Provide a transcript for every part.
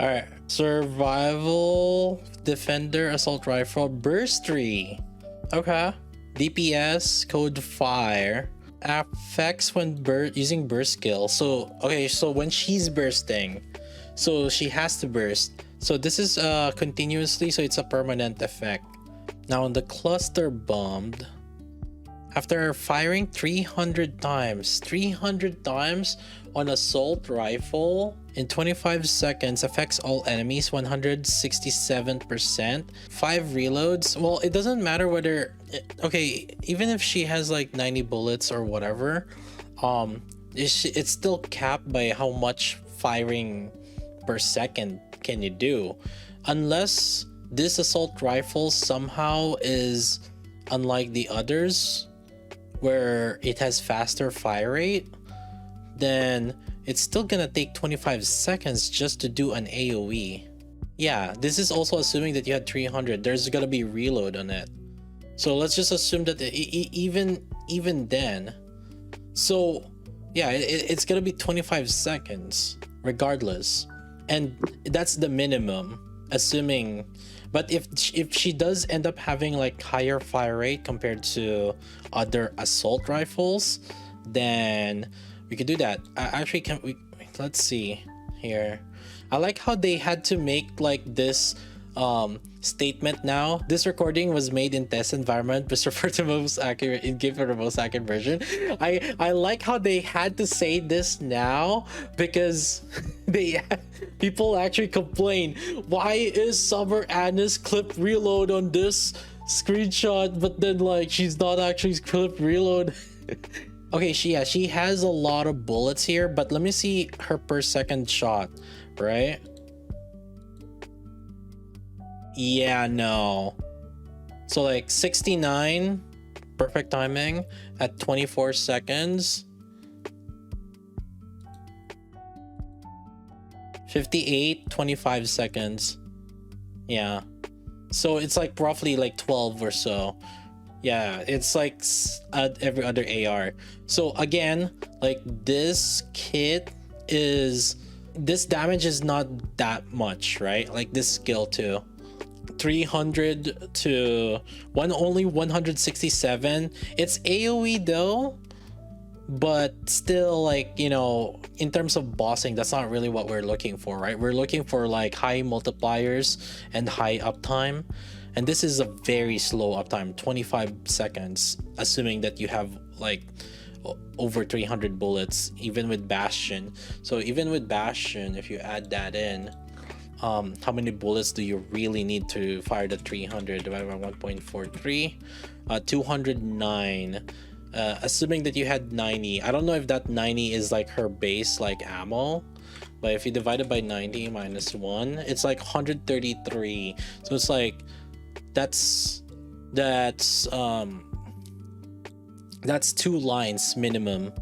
All right, survival, defender, assault rifle, burst 3. Okay. DPS, code fire, affects when using burst skill. So okay, so when she's bursting, so she has to burst. So this is continuously, so it's a permanent effect. Now on the cluster bombed, after firing 300 times on assault rifle in 25 seconds, affects all enemies 167%, 5 reloads. Well, it doesn't matter whether okay, even if she has like 90 bullets or whatever, it's still capped by how much firing per second can you do, unless this assault rifle somehow is unlike the others where it has faster fire rate. Then it's still gonna take 25 seconds just to do an AoE. Yeah, this is also assuming that you had 300. There's gonna be reload on it, so let's just assume that even then, so yeah, it's gonna be 25 seconds regardless, and that's the minimum, assuming. But if she does end up having like higher fire rate compared to other assault rifles, then we could do that. Actually, can we? Let's see here. I like how they had to make like this statement now. This recording was made in test environment, but refer to most accurate in game for the most accurate version. I like how they had to say this now, because people actually complain, why is Summer Anna's clip reload on this screenshot, but then like she's not actually clip reload. Okay, she has a lot of bullets here, but let me see her per second shot, right? Yeah, no. So like 69 perfect timing at 24 seconds. 58, 25 seconds. Yeah. So it's like roughly like 12 or so. Yeah, it's like every other AR. So again, like this kit is, this damage is not that much, right? Like this skill too. 300 to only 167. It's AoE though, but still, like, you know, in terms of bossing, that's not really what we're looking for, right? We're looking for like high multipliers and high uptime, and this is a very slow uptime, 25 seconds, assuming that you have like over 300 bullets, even with Bastion. So even with Bastion, if you add that in, how many bullets do you really need to fire the 300 divided by 1.43? 209. Assuming that you had 90. I don't know if that 90 is like her base like ammo, but if you divide it by 90 minus 1, it's like 133. So it's like that's 2 lines minimum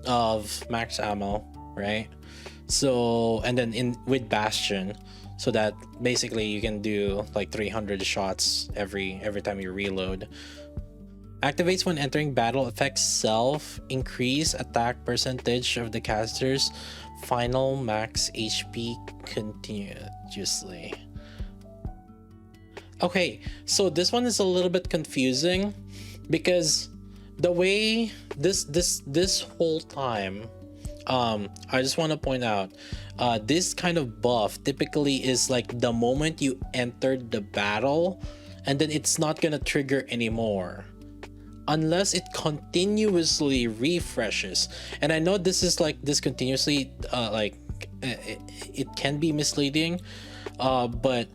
of max ammo, right? So, and then with Bastion, so that basically you can do like 300 shots every time you reload. Activates when entering battle, affects self, increase attack percentage of the caster's final max HP continuously. Okay, so this one is a little bit confusing, because the way this whole time, I just want to point out, this kind of buff typically is like the moment you entered the battle, and then it's not gonna trigger anymore unless it continuously refreshes. And I know this is like this continuously, it can be misleading, but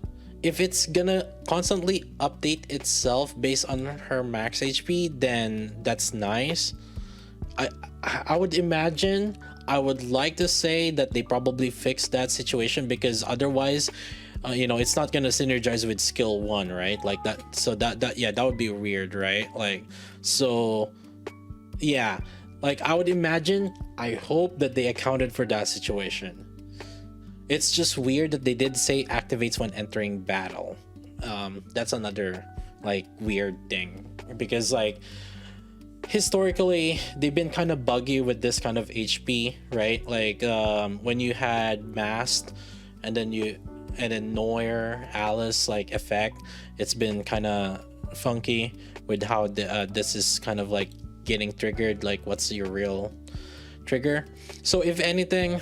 if it's gonna constantly update itself based on her max HP, then that's nice. I would imagine, I would like to say that they probably fixed that situation, because otherwise, you know, it's not gonna synergize with skill 1, right? Like that. So that would be weird, right? Like, so yeah, like I would imagine, I hope that they accounted for that situation. It's just weird that they did say activates when entering battle. That's another like weird thing, because like historically they've been kind of buggy with this kind of HP, right? Like when you had masked and then Noir Alice like effect. It's been kind of funky with how this is kind of like getting triggered, like what's your real trigger. So if anything,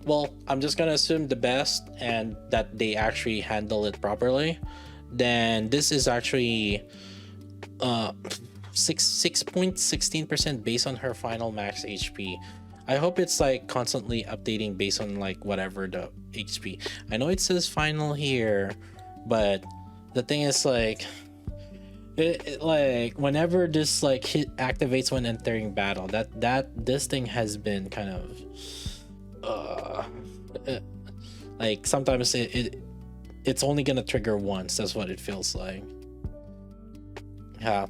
well, I'm just gonna assume the best and that they actually handle it properly. Then this is actually 6.16% based on her final max HP. I hope it's like constantly updating based on like whatever the HP. I know it says final here, but the thing is like like whenever this like hit activates when entering battle, this thing has been kind of like sometimes it's only gonna trigger once. That's what it feels like. Yeah.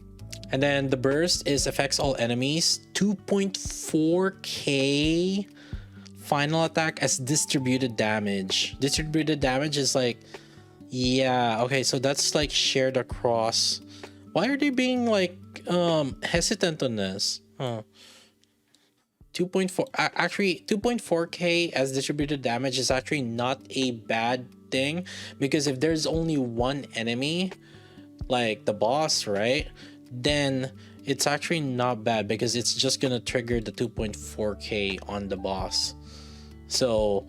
And then the burst is affects all enemies, 2.4k final attack as distributed damage. Distributed damage is like, yeah, okay, so that's like shared across. Why are they being like hesitant on this? 2.4 actually 2.4k as distributed damage is actually not a bad thing, because if there's only one enemy, like the boss, right, then it's actually not bad because it's just gonna trigger the 2.4k on the boss. So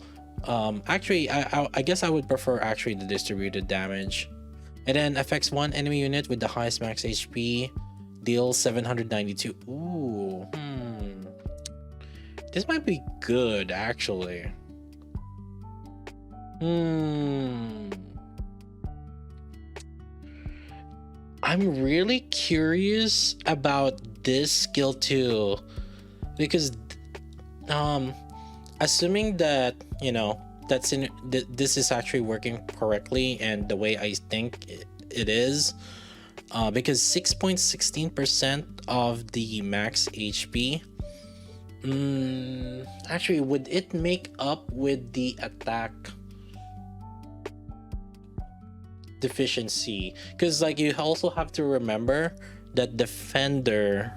actually I guess I would prefer actually the distributed damage. And then affects one enemy unit with the highest max HP, deals 792. Ooh, this might be good actually. I'm really curious about this skill too, because assuming that, you know, that's in this is actually working correctly and the way I think it is, because 6.16% of the max HP, actually, would it make up with the attack deficiency? Because like you also have to remember that defender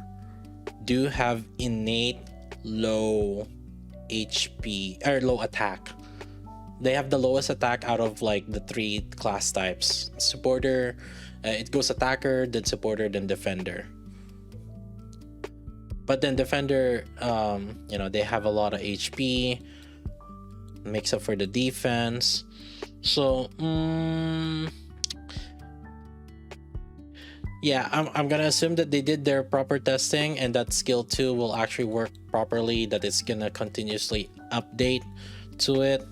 do have innate low HP or low attack. They have the lowest attack out of like the 3 class types. Supporter, it goes attacker, then supporter, then defender. But then defender, you know, they have a lot of HP, makes up for the defense. So yeah, I'm gonna assume that they did their proper testing and that skill 2 will actually work properly, that it's gonna continuously update to it.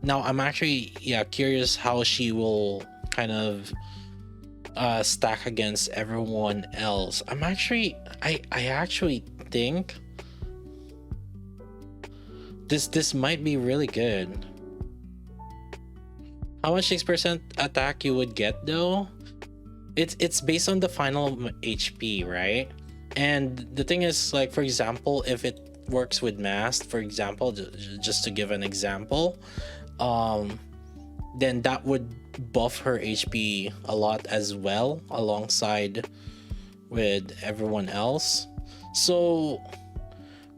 Now I'm actually curious how she will kind of stack against everyone else. I actually think this might be really good. How much 6% attack you would get though? It's based on the final HP, right? And the thing is, like, for example, if it works with mask, for example, just to give an example, then that would buff her HP a lot as well, alongside with everyone else. So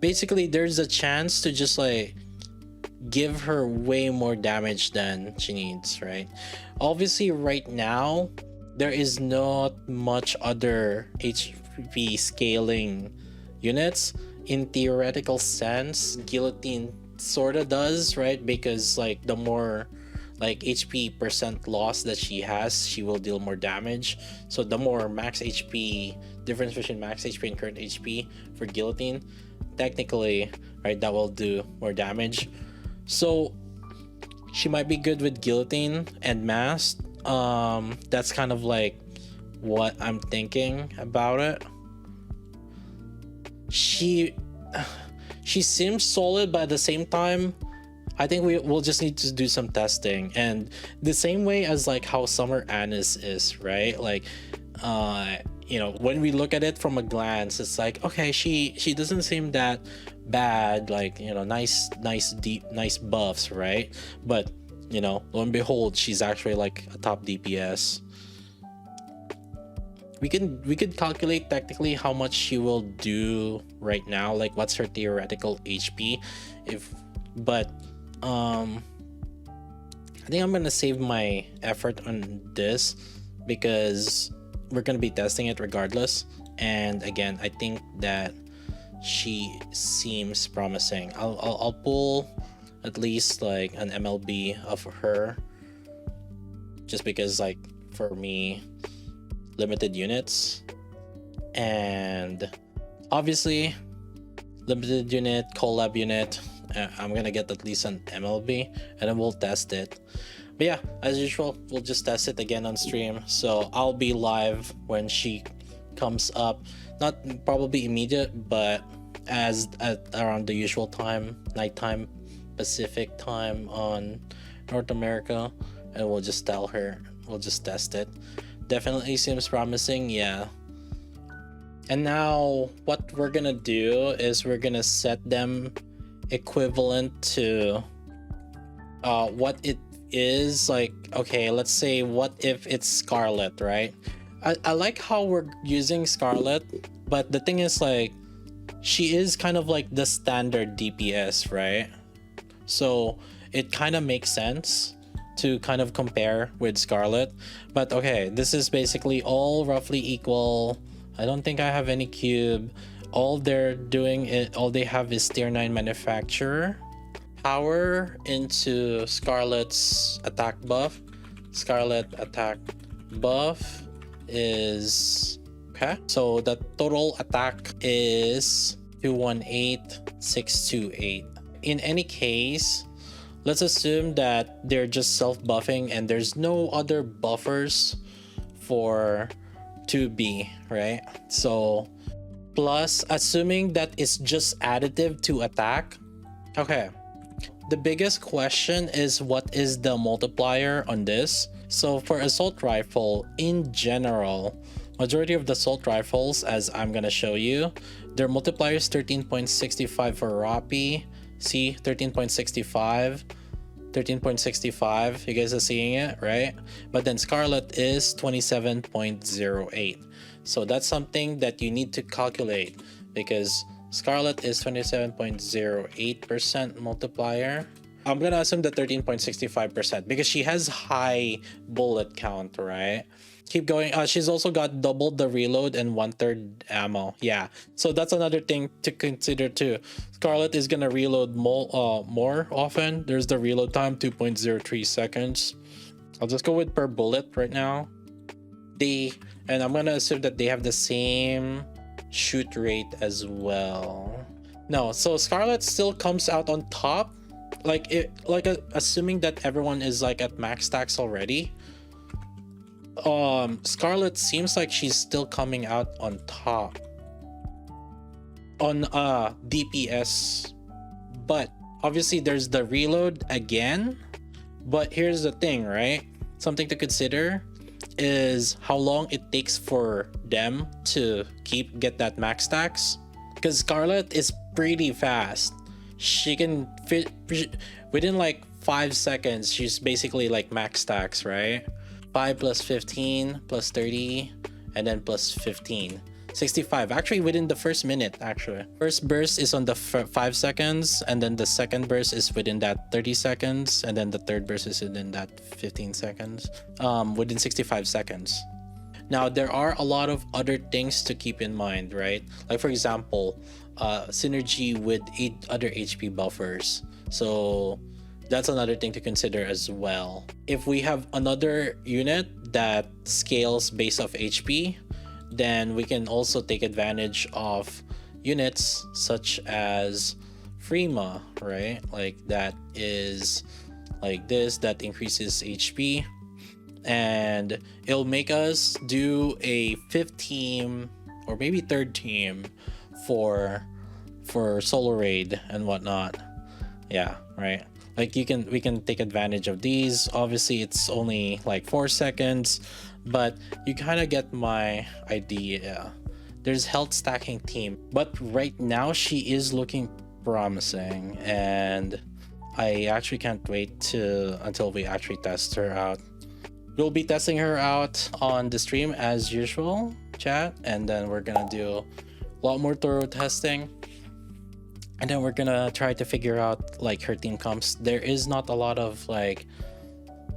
basically there's a chance to just like give her way more damage than she needs, right? Obviously right now there is not much other HP scaling units. In theoretical sense, guillotine sort of does, right? Because like the more like HP percent loss that she has, she will deal more damage. So the more max HP difference between max HP and current HP for guillotine, technically, right, that will do more damage. So she might be good with guillotine and mask. That's kind of like what I'm thinking about it. She seems solid, but at the same time, I think we'll just need to do some testing. And the same way as like how Summer Anis is, right? Like you know, when we look at it from a glance, it's like, okay, she doesn't seem that bad, like, you know, nice buffs, right? But you know, lo and behold, she's actually like a top DPS. We could calculate technically how much she will do right now, like what's her theoretical HP, but I think I'm gonna save my effort on this because we're gonna be testing it regardless. And again, I think that she seems promising. I'll pull at least like an MLB of her, just because like for me, limited units, and obviously limited unit, collab unit. I'm gonna get at least an MLB and then we'll test it. But yeah, as usual, we'll just test it again on stream. So I'll be live when she comes up, not probably immediate, but as at around the usual time, nighttime Pacific time on North America, and we'll just tell her, we'll just test it. Definitely seems promising, yeah. And now what we're gonna do is we're gonna set them equivalent to what it is. Like, okay, let's say what if it's Scarlet, right? I like how we're using Scarlet, but the thing is, like, she is kind of like the standard DPS, right? So it kind of makes sense to kind of compare with Scarlet. But okay, this is basically all roughly equal. I don't think I have any cube. All they're doing it, all they have is tier 9 manufacturer. Power into Scarlet's attack buff. Scarlet attack buff is okay. So the total attack is 218,628. In any case, let's assume that they're just self-buffing and there's no other buffers for 2B, right? So plus, assuming that it's just additive to attack. Okay, the biggest question is what is the multiplier on this? So for assault rifle in general, majority of the assault rifles, as I'm gonna show you, their multiplier is 13.65 for Rappi. See, 13.65, 13.65. You guys are seeing it, right? But then Scarlet is 27.08. So that's something that you need to calculate, because Scarlet is 27.08% multiplier. I'm gonna assume that 13.65% because she has high bullet count, right? Keep going. She's also got doubled the reload and 1/3 ammo. Yeah, so that's another thing to consider too. Scarlet is gonna reload more often. There's the reload time, 2.03 seconds. I'll just go with per bullet right now. And I'm gonna assume that they have the same shoot rate as well. No, so Scarlet still comes out on top, assuming that everyone is like at max stacks already. Scarlet seems like she's still coming out on top on DPS, but obviously there's the reload again. But here's the thing, right? Something to consider is how long it takes for them to get that max stacks, because Scarlet is pretty fast. She can fit within like 5 seconds. She's basically like max stacks, right? 5 plus 15 plus 30 and then plus 15, 65, actually within the first minute. Actually, first burst is on the 5 seconds, and then the second burst is within that 30 seconds, and then the third burst is within that 15 seconds, within 65 seconds. Now there are a lot of other things to keep in mind, right? Like for example, synergy with 8 other HP buffers. So that's another thing to consider as well. If we have another unit that scales based off HP, then we can also take advantage of units such as Freema, right? Like that is like this, that increases HP, and it'll make us do a 5th team or maybe 3rd team for solo raid and whatnot. Yeah, right. Like we can take advantage of these. Obviously it's only like 4 seconds, but you kind of get my idea. There's health stacking team, but right now she is looking promising, and I actually can't wait until we actually test her out. We'll be testing her out on the stream as usual, chat, and then we're gonna do a lot more thorough testing. and then we're gonna try to figure out like her team comps. There is not a lot of like,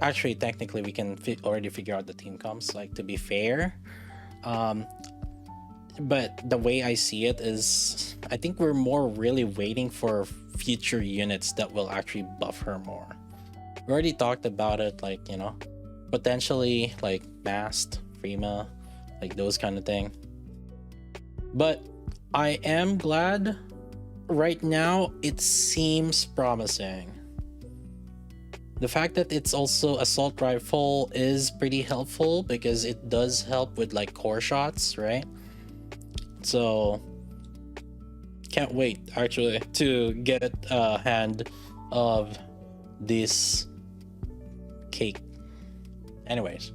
actually technically we can already figure out the team comps, like, to be fair. But the way I see it is, I think we're more really waiting for future units that will actually buff her more. We already talked about it, like, you know, potentially like Mast, Frima, like those kind of thing. But I am glad right now it seems promising. The fact that it's also assault rifle is pretty helpful because it does help with like core shots, right? So can't wait actually to get a hand of this cake. Anyways,